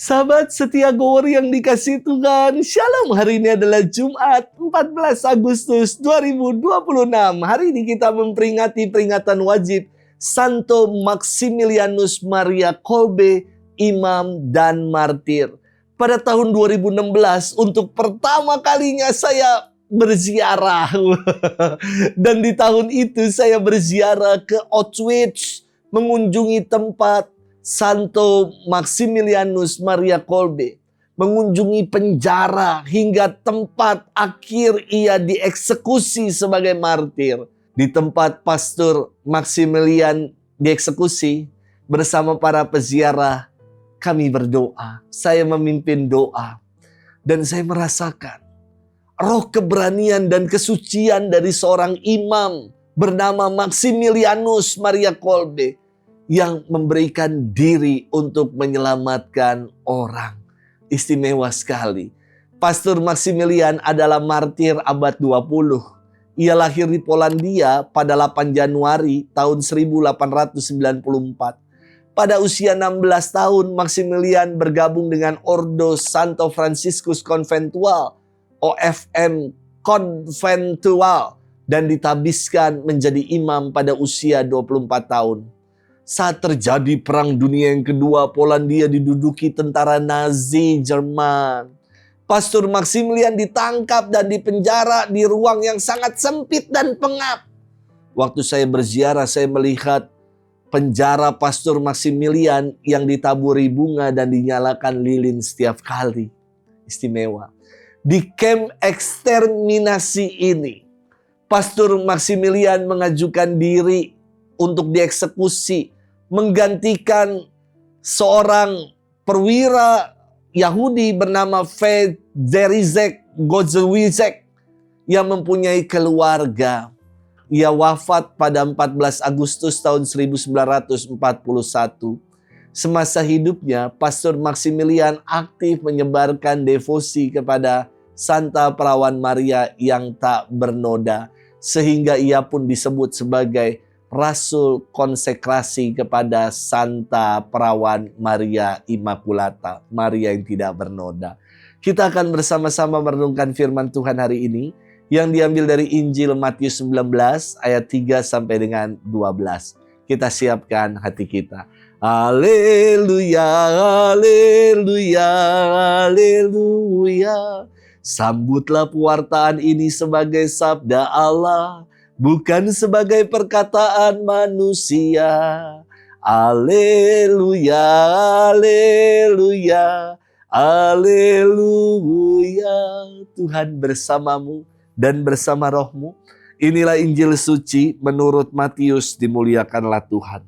Sahabat setia Gower yang dikasihi Tuhan, Shalom. Hari ini adalah Jumat 14 Agustus 2026. Hari ini kita memperingati peringatan wajib Santo Maximilianus Maria Kolbe, Imam dan Martir. Pada tahun 2016, untuk pertama kalinya saya berziarah. Dan di tahun itu saya berziarah ke Auschwitz, mengunjungi tempat Santo Maximilianus Maria Kolbe, mengunjungi penjara hingga tempat akhir ia dieksekusi sebagai martir. Di tempat Pastor Maximilian dieksekusi, bersama para peziarah kami berdoa. Saya memimpin doa dan saya merasakan roh keberanian dan kesucian dari seorang imam bernama Maximilianus Maria Kolbe yang memberikan diri untuk menyelamatkan orang. Istimewa sekali. Pastor Maximilian adalah martir abad 20. Ia lahir di Polandia pada 8 Januari tahun 1894. Pada usia 16 tahun, Maximilian bergabung dengan Ordo Santo Franciscus Conventual, OFM Conventual, dan ditabiskan menjadi imam pada usia 24 tahun. Saat terjadi Perang Dunia yang Kedua, Polandia diduduki tentara Nazi Jerman. Pastor Maximilian ditangkap dan dipenjara di ruang yang sangat sempit dan pengap. Waktu saya berziarah, saya melihat penjara Pastor Maximilian yang ditaburi bunga dan dinyalakan lilin setiap kali. Istimewa. Di kamp eksterminasi ini, Pastor Maximilian mengajukan diri untuk dieksekusi, menggantikan seorang perwira Yahudi bernama Federiek Godzelwizek yang mempunyai keluarga. Ia wafat pada 14 Agustus tahun 1941. Semasa hidupnya, Pastor Maximilian aktif menyebarkan devosi kepada Santa Perawan Maria yang tak bernoda, sehingga ia pun disebut sebagai Rasul konsekrasi kepada Santa Perawan Maria Immaculata, Maria yang tidak bernoda. Kita akan bersama-sama merenungkan firman Tuhan hari ini yang diambil dari Injil Matius 19 ayat 3 sampai dengan 12. Kita siapkan hati kita. Haleluya, haleluya, haleluya. Sambutlah pewartaan ini sebagai sabda Allah, bukan sebagai perkataan manusia. Haleluya, haleluya, haleluya. Tuhan bersamamu dan bersama rohmu. Inilah Injil suci menurut Matius, dimuliakanlah Tuhan.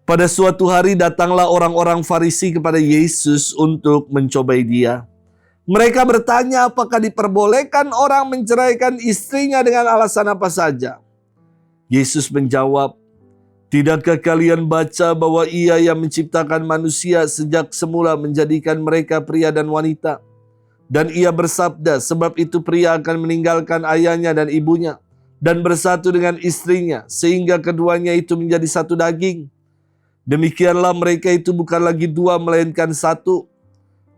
Pada suatu hari datanglah orang-orang Farisi kepada Yesus untuk mencobai dia. Mereka bertanya apakah diperbolehkan orang menceraikan istrinya dengan alasan apa saja. Yesus menjawab, "Tidakkah kalian baca bahwa Ia yang menciptakan manusia sejak semula menjadikan mereka pria dan wanita? Dan Ia bersabda, sebab itu pria akan meninggalkan ayahnya dan ibunya dan bersatu dengan istrinya, sehingga keduanya itu menjadi satu daging. Demikianlah mereka itu bukan lagi dua, melainkan satu.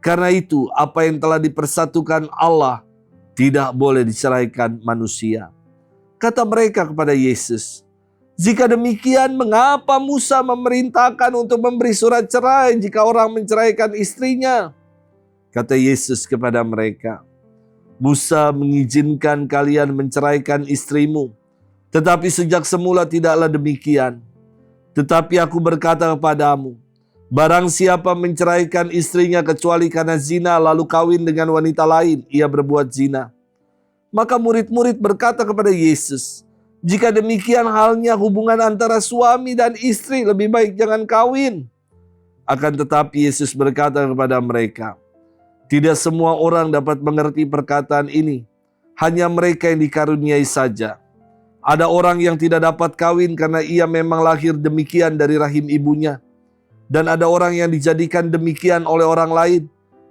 Karena itu, apa yang telah dipersatukan Allah tidak boleh diceraikan manusia." Kata mereka kepada Yesus, "Jika demikian, mengapa Musa memerintahkan untuk memberi surat cerai jika orang menceraikan istrinya?" Kata Yesus kepada mereka, "Musa mengizinkan kalian menceraikan istrimu, tetapi sejak semula tidaklah demikian. Tetapi aku berkata kepadamu, barang siapa menceraikan istrinya kecuali karena zina lalu kawin dengan wanita lain, ia berbuat zina." Maka murid-murid berkata kepada Yesus, "Jika demikian halnya hubungan antara suami dan istri, lebih baik jangan kawin." Akan tetapi Yesus berkata kepada mereka, "Tidak semua orang dapat mengerti perkataan ini, hanya mereka yang dikaruniai saja. Ada orang yang tidak dapat kawin karena ia memang lahir demikian dari rahim ibunya. Dan ada orang yang dijadikan demikian oleh orang lain.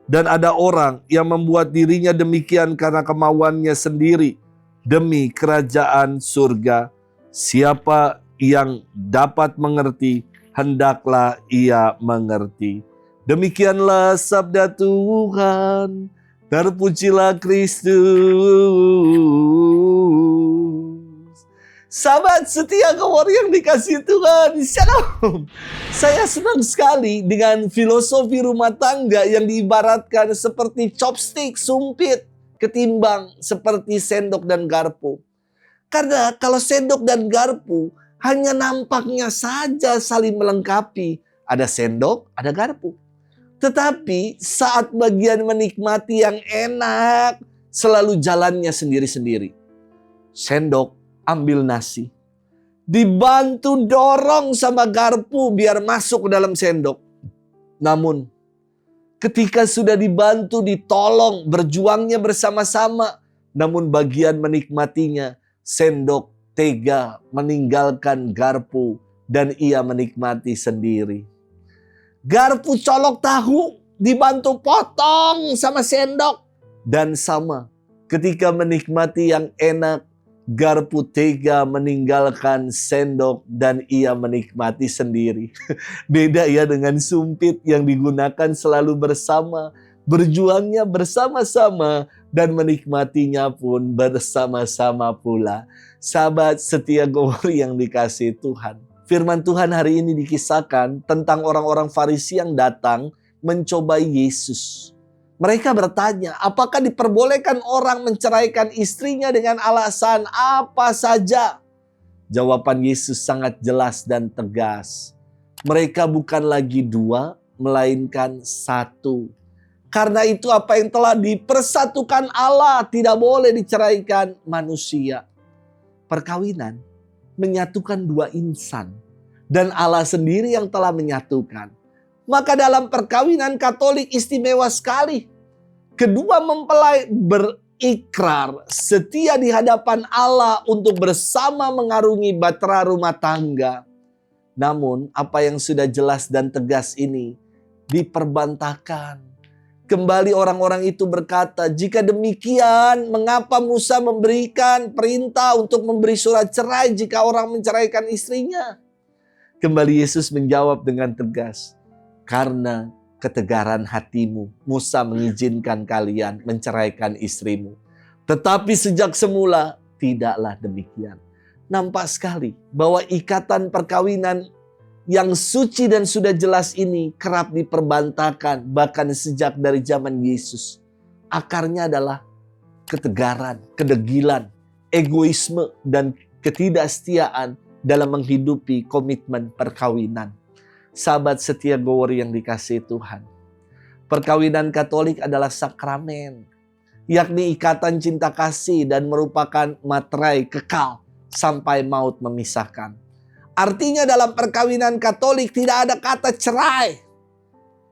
Dan ada orang yang membuat dirinya demikian karena kemauannya sendiri demi kerajaan surga. Siapa yang dapat mengerti, hendaklah ia mengerti." Demikianlah sabda Tuhan. Terpujilah Kristus. Sahabat setia kawan yang dikasihi Tuhan, Shalom. Saya senang sekali dengan filosofi rumah tangga yang diibaratkan seperti chopstick, sumpit, ketimbang seperti sendok dan garpu. Karena kalau sendok dan garpu hanya nampaknya saja saling melengkapi. Ada sendok, ada garpu. Tetapi saat bagian menikmati yang enak, selalu jalannya sendiri-sendiri. Sendok ambil nasi, dibantu dorong sama garpu biar masuk ke dalam sendok. Namun ketika sudah dibantu, ditolong, berjuangnya bersama-sama, namun bagian menikmatinya, sendok tega meninggalkan garpu dan ia menikmati sendiri. Garpu colok tahu, dibantu potong sama sendok. Dan sama, ketika menikmati yang enak, garpu tega meninggalkan sendok dan ia menikmati sendiri. Beda ya dengan sumpit yang digunakan selalu bersama, berjuangnya bersama-sama, dan menikmatinya pun bersama-sama pula. Sahabat setia Gowori yang dikasihi Tuhan. Firman Tuhan hari ini dikisahkan tentang orang-orang Farisi yang datang mencobai Yesus. Mereka bertanya, apakah diperbolehkan orang menceraikan istrinya dengan alasan apa saja? Jawaban Yesus sangat jelas dan tegas. Mereka bukan lagi dua, melainkan satu. Karena itu apa yang telah dipersatukan Allah tidak boleh diceraikan manusia. Perkawinan menyatukan dua insan dan Allah sendiri yang telah menyatukan. Maka dalam perkawinan Katolik istimewa sekali. Kedua mempelai berikrar setia di hadapan Allah untuk bersama mengarungi bahtera rumah tangga. Namun apa yang sudah jelas dan tegas ini diperbantahkan. Kembali orang-orang itu berkata, jika demikian mengapa Musa memberikan perintah untuk memberi surat cerai jika orang menceraikan istrinya? Kembali Yesus menjawab dengan tegas, karena ketegaran hatimu Musa mengizinkan kalian menceraikan istrimu. Tetapi sejak semula tidaklah demikian. Nampak sekali bahwa ikatan perkawinan yang suci dan sudah jelas ini kerap diperbantahkan bahkan sejak dari zaman Yesus. Akarnya adalah ketegaran, kedegilan, egoisme, dan ketidaksetiaan dalam menghidupi komitmen perkawinan. Sahabat setia Gowori yang dikasihi Tuhan. Perkawinan Katolik adalah sakramen, yakni ikatan cinta kasih dan merupakan materai kekal sampai maut memisahkan. Artinya dalam perkawinan Katolik tidak ada kata cerai.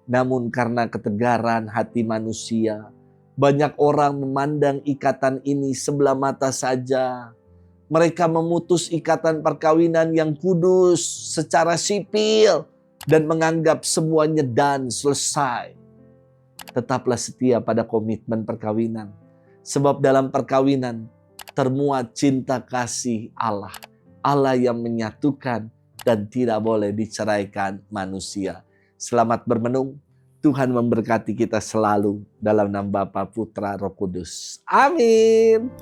Namun karena ketegaran hati manusia, banyak orang memandang ikatan ini sebelah mata saja. Mereka memutus ikatan perkawinan yang kudus secara sipil dan menganggap semuanya dan selesai. Tetaplah setia pada komitmen perkawinan. Sebab dalam perkawinan termuat cinta kasih Allah. Allah yang menyatukan dan tidak boleh diceraikan manusia. Selamat bermenung. Tuhan memberkati kita selalu dalam nama Bapa, Putra, Roh Kudus. Amin.